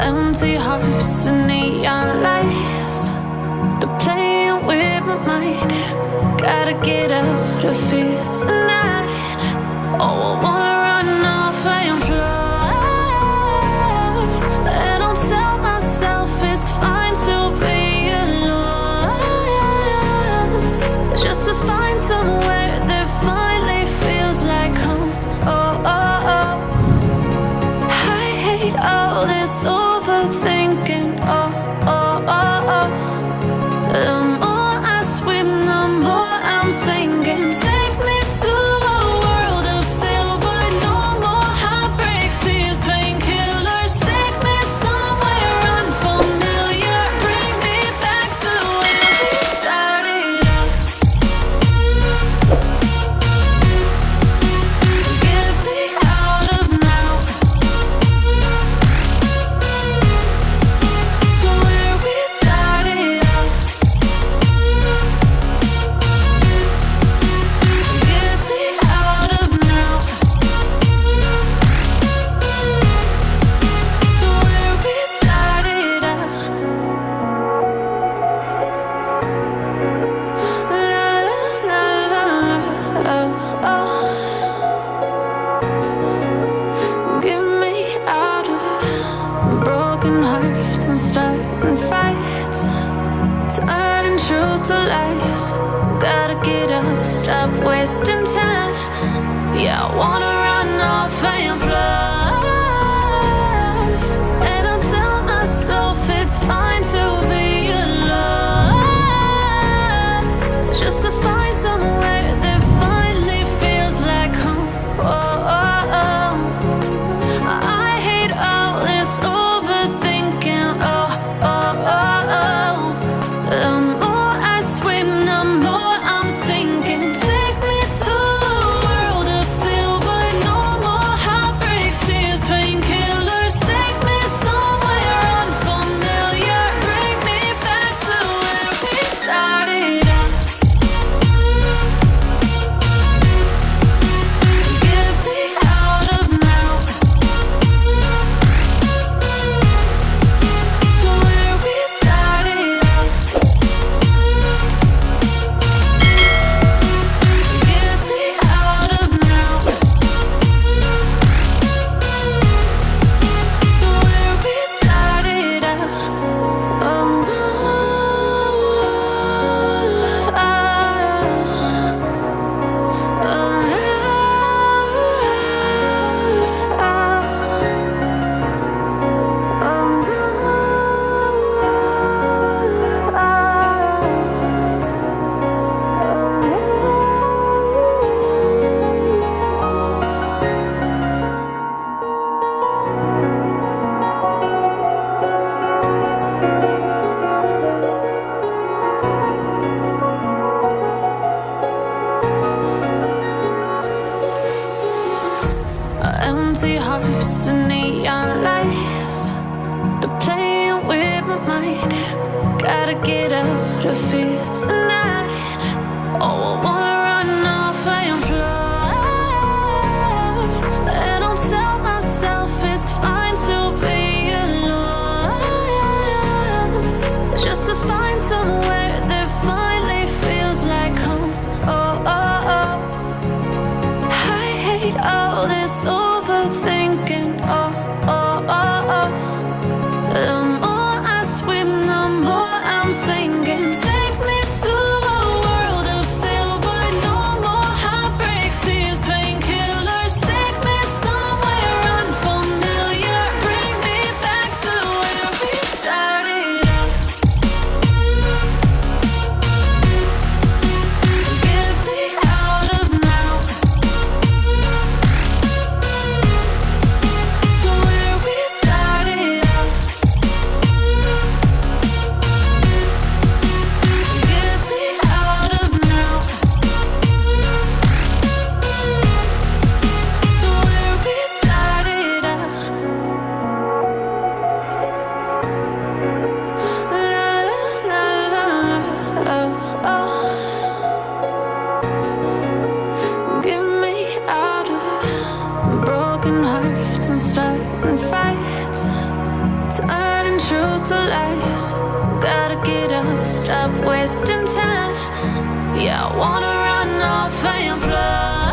Empty hearts and neon lights, they're playing with my mind. Gotta get out of here tonight. Oh, I wanna run off and fly, and I'll tell myself it's fine to be alone, just to find somewhere that finally feels like home. Oh, oh, oh. I hate all this overthinking. Oh, oh, oh, oh. The more I swim, the more I'm sinking. Take me to a world of silver. No more heartbreaks, tears, painkillers. Take me somewhere unfamiliar. Bring me back to where we started out. Get me out of now, to where we started out. Get me out of now, to where we started out. La la la la la, oh, oh. Get me out of broken hearts and starting fights, turning truth to lies. Gotta get up, stop wasting time. Yeah, I wanna run off and fly, and I'll tell myself it's fine to be alone, just to find somewhere that finally feels like home. Oh, oh, oh. I hate all this overthinking. Oh, oh, oh, oh. The more I swim, the more I'm sinking. Take me to a world of silver. No more heartbreaks, tears, painkillers. Take me somewhere unfamiliar. Bring me back to where we started out. Get me out of now, to where we started out. Get me out of now, to where we started out. Oh no, empty hearts and neon lights, they're playing with my mind. Gotta get out of here tonight. Oh, I wanna run off and fly, and I'll tell myself it's fine to be alone, just to find somewhere that finally feels like home. Oh, oh, oh. I hate all this overthinking. Oh, oh, oh, oh. The more I swim, the more I'm sinking. Take me to a world of silver. turning truth to lies. Gotta get up, stop wasting time. Yeah, I wanna run off and fly.